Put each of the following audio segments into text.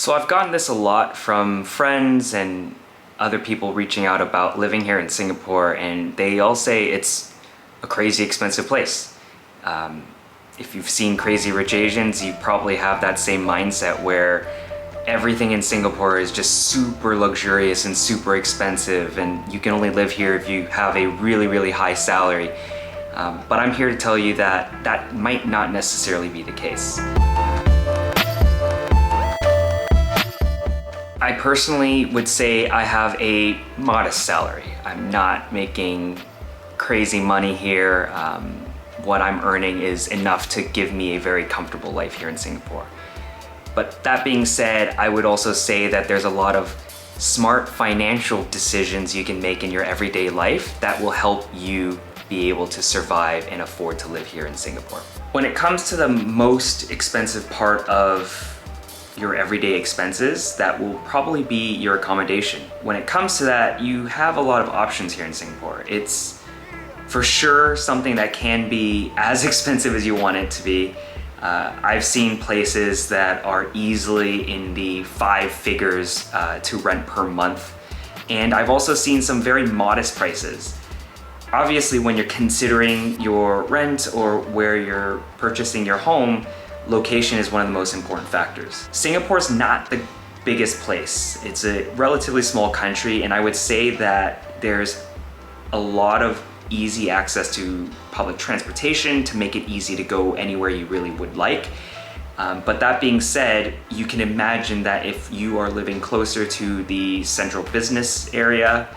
So I've gotten this a lot from friends and other people reaching out about living here in Singapore, and they all say it's a crazy expensive place. If you've seen Crazy Rich Asians, you probably have that same mindset where everything in Singapore is just super luxurious and super expensive, and you can only live here if you have a really high salary. But I'm here to tell you that that might not necessarily be the case. I personally would say I have a modest salary. I'm not making crazy money here. What I'm earning is enough to give me a very comfortable life here in Singapore. But that being said, I would also say that there's a lot of smart financial decisions you can make in your everyday life that will help you be able to survive and afford to live here in Singapore. When it comes to the most expensive part of your everyday expenses, that will probably be your accommodation. When it comes to that, you have a lot of options here in Singapore. It's for sure something that can be as expensive as you want it to be. I've seen places that are easily in the 5 figures to rent per month. And I've also seen some very modest prices. Obviously, when you're considering your rent or where you're purchasing your home, location is one of the most important factors. Singapore's not the biggest place. It's a relatively small country, and I would say that there's a lot of easy access to public transportation to make it easy to go anywhere you really would like. But that being said, you can imagine that if you are living closer to the central business area,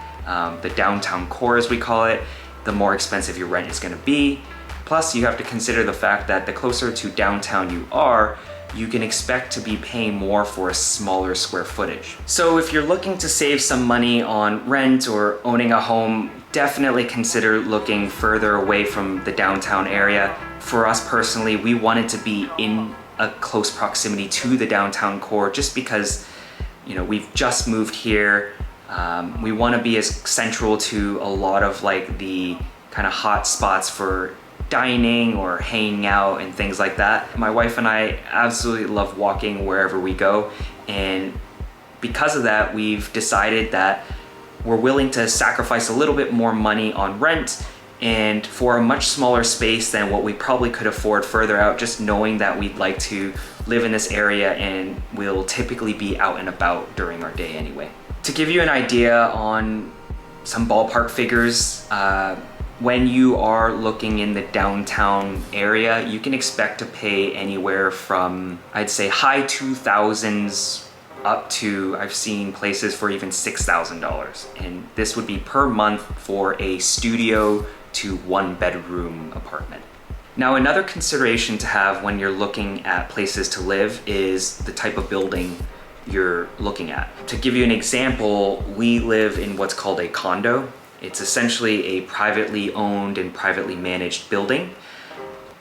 the downtown core as we call it, the more expensive your rent is going to be. Plus, you have to consider the fact that the closer to downtown you are, you can expect to be paying more for a smaller square footage. So if you're looking to save some money on rent or owning a home, definitely consider looking further away from the downtown area. For us personally, we wanted to be in a close proximity to the downtown core just because, you know, we've just moved here. We want to be as central to a lot of like the kind of hot spots for dining or hanging out and things like that. My wife and I absolutely love walking wherever we go, and because of that, we've decided that we're willing to sacrifice a little bit more money on rent and for a much smaller space than what we probably could afford further out, just knowing that we'd like to live in this area and we'll typically be out and about during our day anyway. To give you an idea on some ballpark figures, when you are looking in the downtown area, you can expect to pay anywhere from, I'd say, high 2,000s up to, I've seen places for even $6,000. And this would be per month for a studio to 1-bedroom apartment. Now, another consideration to have when you're looking at places to live is the type of building you're looking at. To give you an example, we live in what's called a condo. It's essentially a privately owned and privately managed building,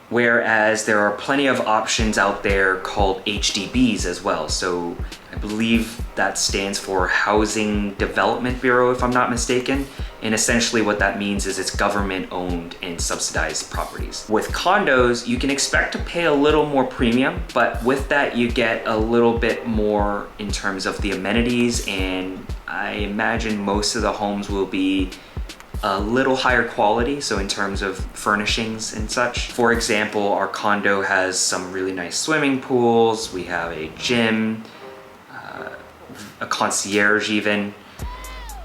whereas there are plenty of options out there called HDBs as well. So I believe that stands for Housing Development Bureau, if I'm not mistaken. And essentially what that means is it's government owned and subsidized properties. With condos, you can expect to pay a little more premium, but with that you get a little bit more in terms of the amenities, and I imagine most of the homes will be a little higher quality, so in terms of furnishings and such. For example, our condo has some really nice swimming pools, we have a gym, a concierge even,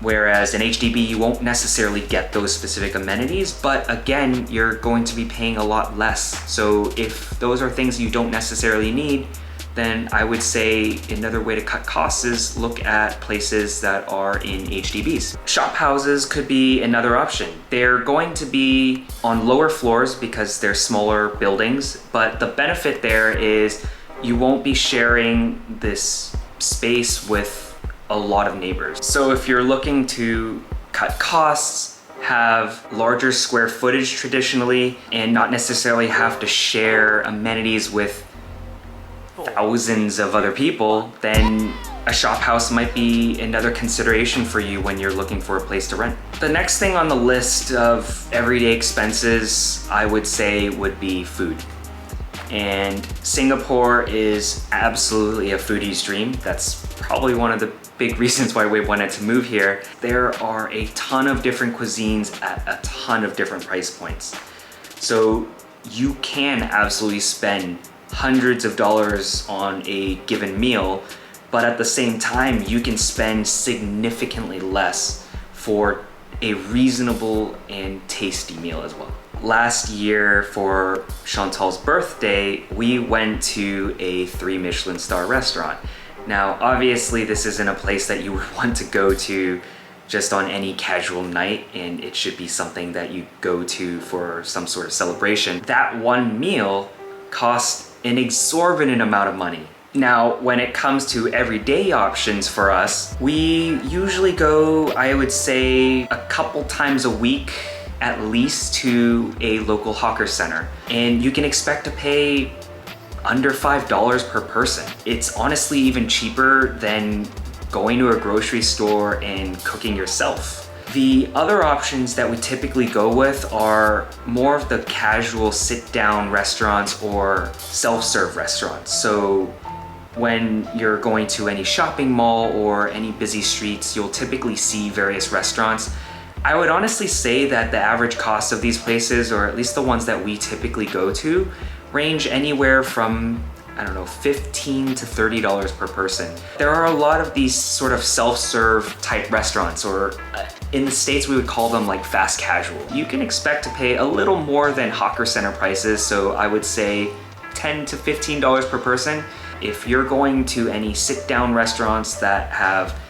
whereas in HDB you won't necessarily get those specific amenities, but again, you're going to be paying a lot less. So if those are things you don't necessarily need, then I would say another way to cut costs is look at places that are in HDBs. Shop houses could be another option. They're going to be on lower floors because they're smaller buildings, but the benefit there is you won't be sharing this space with a lot of neighbors. So if you're looking to cut costs, have larger square footage traditionally, and not necessarily have to share amenities with thousands of other people, then a shop house might be another consideration for you when you're looking for a place to rent. The next thing on the list of everyday expenses, I would say, would be food. And Singapore is absolutely a foodie's dream. That's probably one of the big reasons why we wanted to move here. There are a ton of different cuisines at a ton of different price points. So you can absolutely spend hundreds of dollars on a given meal, but at the same time, you can spend significantly less for a reasonable and tasty meal as well. Last year for Chantal's birthday, we went to a 3 Michelin star restaurant. Now, obviously this isn't a place that you would want to go to just on any casual night, and it should be something that you go to for some sort of celebration. That one meal cost an exorbitant amount of money. Now, when it comes to everyday options for us, we usually go, I would say, a couple times a week at least to a local hawker center. And you can expect to pay under $5 per person. It's honestly even cheaper than going to a grocery store and cooking yourself. The other options that we typically go with are more of the casual sit-down restaurants or self-serve restaurants. So when you're going to any shopping mall or any busy streets, you'll typically see various restaurants. I would honestly say that the average cost of these places, or at least the ones that we typically go to, range anywhere from, I don't know, $15 to $30 per person. There are a lot of these sort of self-serve type restaurants, or in the States we would call them like fast casual. You can expect to pay a little more than hawker center prices, so I would say $10 to $15 per person. If you're going to any sit-down restaurants that have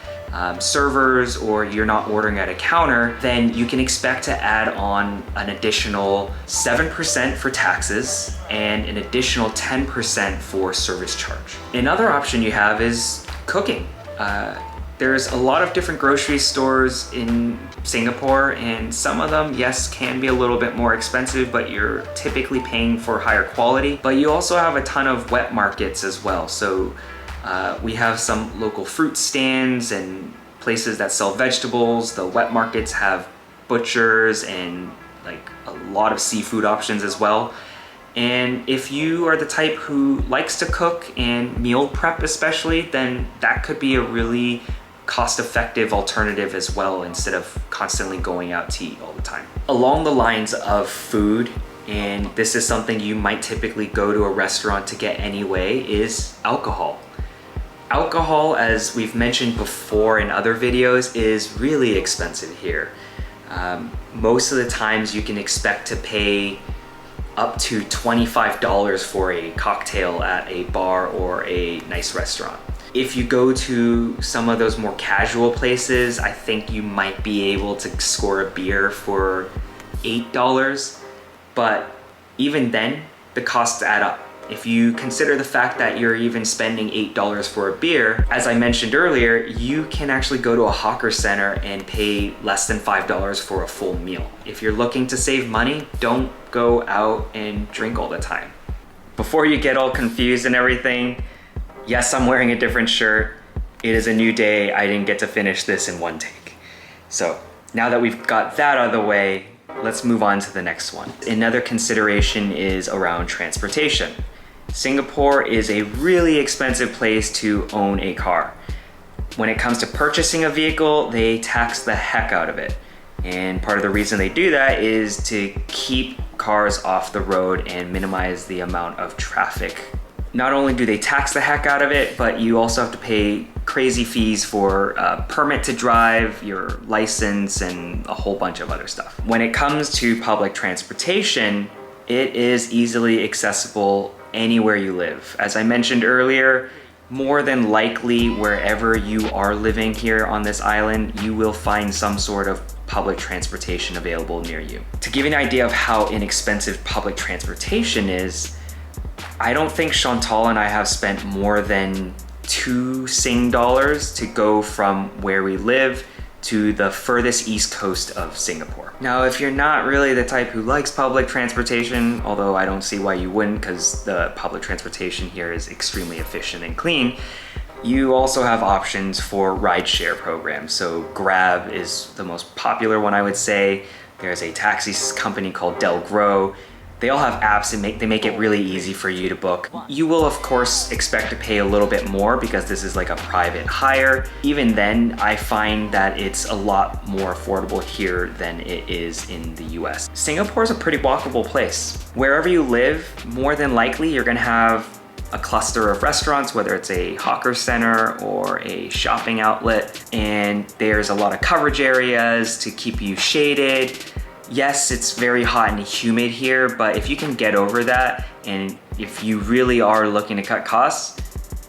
servers, or you're not ordering at a counter, then you can expect to add on an additional 7% for taxes and an additional 10% for service charge. Another option you have is cooking. There's a lot of different grocery stores in Singapore, and some of them, yes, can be a little bit more expensive, but you're typically paying for higher quality. But you also have a ton of wet markets as well. So we have some local fruit stands and places that sell vegetables. The wet markets have butchers and like a lot of seafood options as well. And if you are the type who likes to cook and meal prep especially, then that could be a really cost-effective alternative as well, instead of constantly going out to eat all the time. Along the lines of food, and this is something you might typically go to a restaurant to get anyway, is alcohol. Alcohol, as we've mentioned before in other videos, is really expensive here. Most of the times you can expect to pay up to $25 for a cocktail at a bar or a nice restaurant. If you go to some of those more casual places, I think you might be able to score a beer for $8, but even then, the costs add up. If you consider the fact that you're even spending $8 for a beer, as I mentioned earlier, you can actually go to a hawker center and pay less than $5 for a full meal. If you're looking to save money, don't go out and drink all the time. Before you get all confused and everything, yes, I'm wearing a different shirt. It is a new day. I didn't get to finish this in one take. So now that we've got that out of the way, let's move on to the next one. Another consideration is around transportation. Singapore is a really expensive place to own a car. When it comes to purchasing a vehicle, they tax the heck out of it. And part of the reason they do that is to keep cars off the road and minimize the amount of traffic. Not only do they tax the heck out of it, but you also have to pay crazy fees for a permit to drive, your license, and a whole bunch of other stuff. When it comes to public transportation, it is easily accessible anywhere you live. As I mentioned earlier, more than likely wherever you are living here on this island, you will find some sort of public transportation available near you. To give you an idea of how inexpensive public transportation is, I don't think Chantal and I have spent more than 2 Sing dollars to go from where we live to the furthest east coast of Singapore. Now, if you're not really the type who likes public transportation, although I don't see why you wouldn't, because the public transportation here is extremely efficient and clean, you also have options for rideshare programs. So Grab is the most popular one, I would say. There's a taxi company called Del Gro. They all have apps and they make it really easy for you to book. You will of course expect to pay a little bit more because this is like a private hire. Even then, I find that it's a lot more affordable here than it is in the US. Singapore is a pretty walkable place. Wherever you live, more than likely you're gonna have a cluster of restaurants, whether it's a hawker center or a shopping outlet, and there's a lot of coverage areas to keep you shaded. Yes, it's very hot and humid here, but if you can get over that, and if you really are looking to cut costs,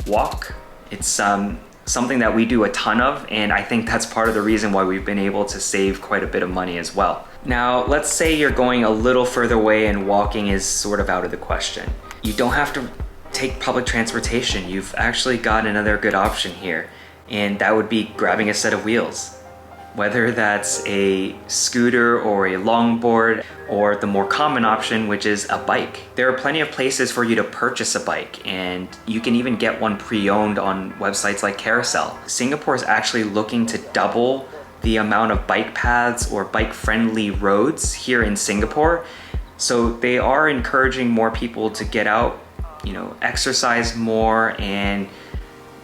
walk. It's something that we do a ton of, and I think that's part of the reason why we've been able to save quite a bit of money as well. Now, let's say you're going a little further away and walking is sort of out of the question. You don't have to take public transportation. You've actually got another good option here, and that would be grabbing a set of wheels. Whether that's a scooter or a longboard, or the more common option, which is a bike. There are plenty of places for you to purchase a bike, and you can even get one pre-owned on websites like Carousel. Singapore is actually looking to double the amount of bike paths or bike-friendly roads here in Singapore. So they are encouraging more people to get out, exercise more, and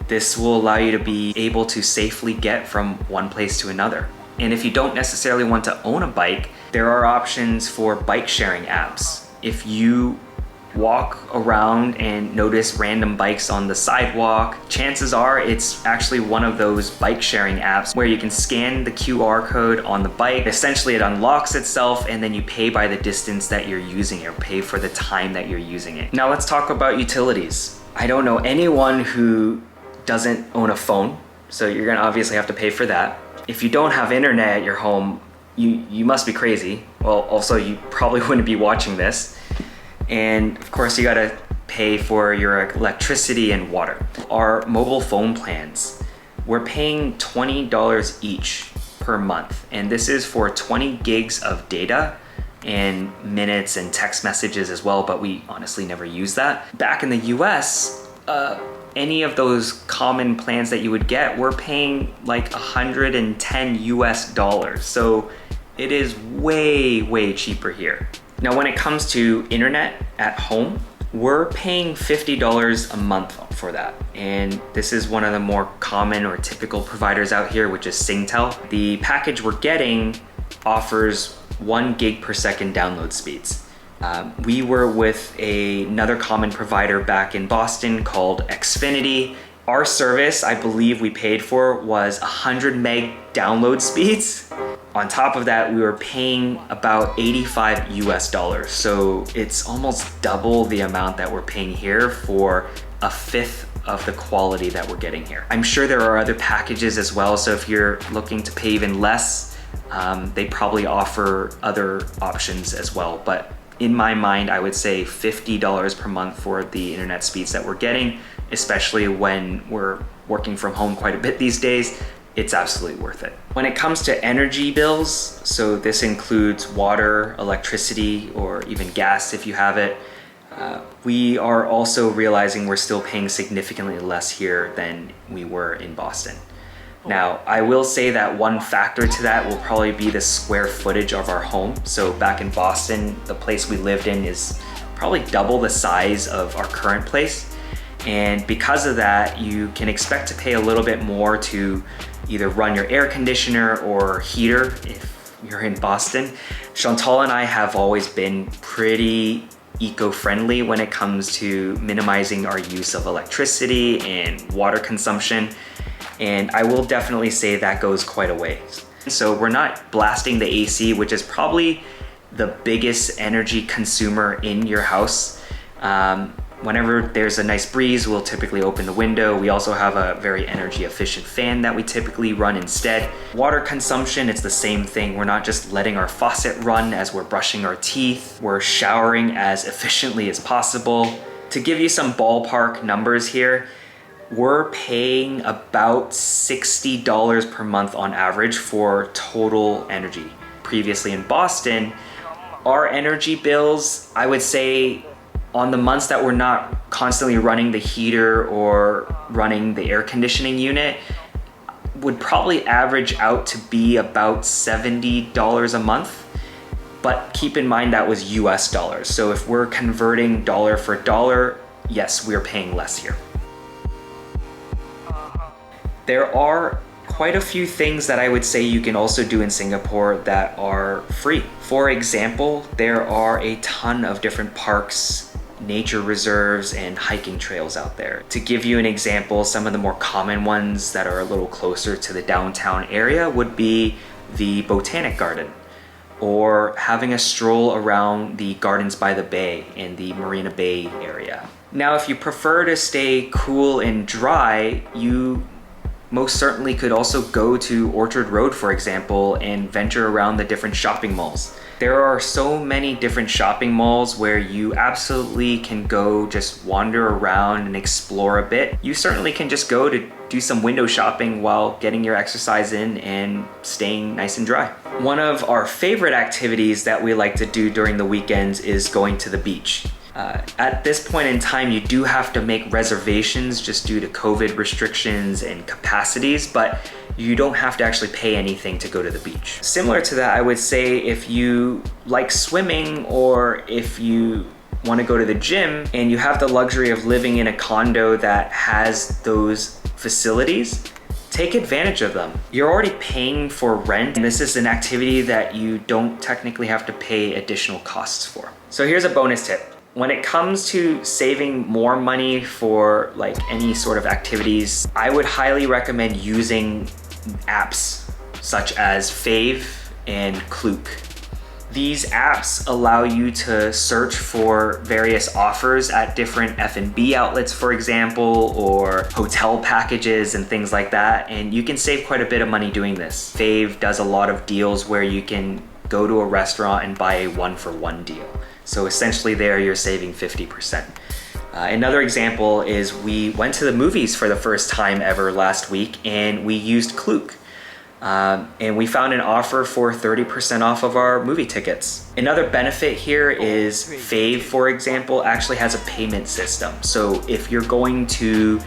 this will allow you to be able to safely get from one place to another. And if you don't necessarily want to own a bike, there are options for bike sharing apps. If you walk around and notice random bikes on the sidewalk, chances are it's actually one of those bike sharing apps where you can scan the QR code on the bike. Essentially, it unlocks itself, and then you pay by the distance that you're using it, or pay for the time that you're using it. Now let's talk about utilities. I don't know anyone who doesn't own a phone, so you're gonna obviously have to pay for that. If you don't have internet at your home, you must be crazy. Well, also you probably wouldn't be watching this. And of course you gotta pay for your electricity and water. Our mobile phone plans, we're paying $20 each per month, and this is for 20 gigs of data and minutes and text messages as well, but we honestly never use that. Back in the US, any of those common plans that you would get, we're paying like $110 US. So it is way, way cheaper here. Now, when it comes to internet at home, we're paying $50 a month for that. And this is one of the more common or typical providers out here, which is Singtel. The package we're getting offers 1 gig per second download speeds. We were with another common provider back in Boston called Xfinity. Our service, I believe we paid for, was 100 meg download speeds. On top of that, we were paying about $85 US. So it's almost double the amount that we're paying here for a fifth of the quality that we're getting here. I'm sure there are other packages as well. So if you're looking to pay even less, they probably offer other options as well. But in my mind, I would say $50 per month for the internet speeds that we're getting, especially when we're working from home quite a bit these days. It's absolutely worth it. When it comes to energy bills, so this includes water, electricity, or even gas if you have it, we are also realizing we're still paying significantly less here than we were in Boston. Now, I will say that one factor to that will probably be the square footage of our home. So back in Boston, the place we lived in is probably double the size of our current place. And because of that, you can expect to pay a little bit more to either run your air conditioner or heater if you're in Boston. Chantal and I have always been pretty eco-friendly when it comes to minimizing our use of electricity and water consumption. And I will definitely say that goes quite a ways. So we're not blasting the AC, which is probably the biggest energy consumer in your house. Whenever there's a nice breeze, we'll typically open the window. We also have a very energy efficient fan that we typically run instead. Water consumption, it's the same thing. We're not just letting our faucet run as we're brushing our teeth. We're showering as efficiently as possible. To give you some ballpark numbers here, we're paying about $60 per month on average for total energy. Previously in Boston, our energy bills, I would say, on the months that we're not constantly running the heater or running the air conditioning unit, would probably average out to be about $70 a month. But keep in mind that was US dollars. So if we're converting dollar for dollar, yes, we're paying less here. There are quite a few things that I would say you can also do in Singapore that are free. For example, there are a ton of different parks, nature reserves, and hiking trails out there. To give you an example, some of the more common ones that are a little closer to the downtown area would be the Botanic Garden, or having a stroll around the Gardens by the Bay in the Marina Bay area. Now, if you prefer to stay cool and dry, you most certainly could also go to Orchard Road, for example, and venture around the different shopping malls. There are so many different shopping malls where you absolutely can go just wander around and explore a bit. You certainly can just go to do some window shopping while getting your exercise in and staying nice and dry. One of our favorite activities that we like to do during the weekends is going to the beach. At this point in time, you do have to make reservations just due to COVID restrictions and capacities, but you don't have to actually pay anything to go to the beach. Similar to that, I would say if you like swimming, or if you want to go to the gym and you have the luxury of living in a condo that has those facilities, take advantage of them. You're already paying for rent, and this is an activity that you don't technically have to pay additional costs for. So here's a bonus tip. When it comes to saving more money for like any sort of activities, I would highly recommend using apps such as Fave and Klook. These apps allow you to search for various offers at different F&B outlets, for example, or hotel packages and things like that, and you can save quite a bit of money doing this. Fave does a lot of deals where you can go to a restaurant and buy a 1-for-1 deal. So essentially there you're saving 50%. Another example is we went to the movies for the first time ever last week, and we used Klook. And we found an offer for 30% off of our movie tickets. Another benefit here is Fave, for example, actually has a payment system. So if you're going to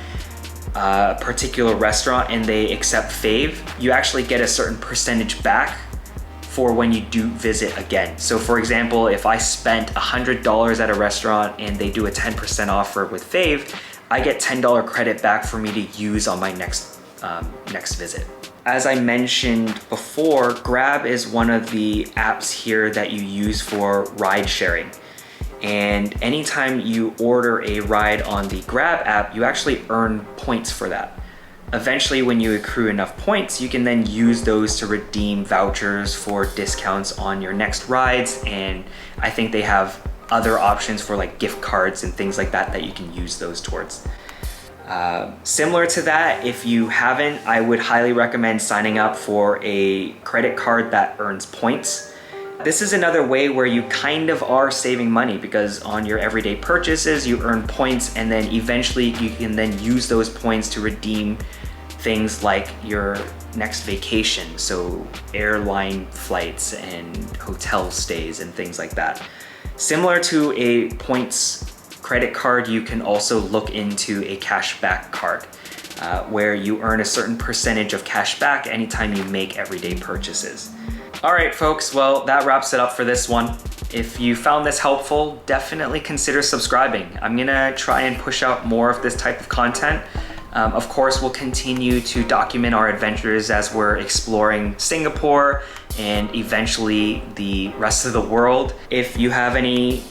a particular restaurant and they accept Fave, you actually get a certain percentage back for when you do visit again. So for example, if I spent $100 at a restaurant and they do a 10% offer with Fave, I get $10 credit back for me to use on my next visit. As I mentioned before, Grab is one of the apps here that you use for ride sharing. And anytime you order a ride on the Grab app, you actually earn points for that. Eventually, when you accrue enough points, you can then use those to redeem vouchers for discounts on your next rides. And I think they have other options for like gift cards and things like that that you can use those towards. Similar to that, if you haven't, I would highly recommend signing up for a credit card that earns points. This is another way where you kind of are saving money, because on your everyday purchases, you earn points, and then eventually you can then use those points to redeem things like your next vacation. So airline flights and hotel stays and things like that. Similar to a points credit card, you can also look into a cashback card where you earn a certain percentage of cash back anytime you make everyday purchases. All right, folks, well, that wraps it up for this one. If you found this helpful, definitely consider subscribing. I'm gonna try and push out more of this type of content. Of course, we'll continue to document our adventures as we're exploring Singapore and eventually the rest of the world. If you have any,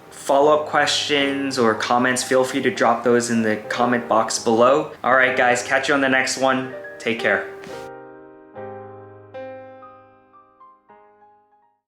follow-up questions or comments, feel free to drop those in the comment box below. All right, guys, catch you on the next one. Take care.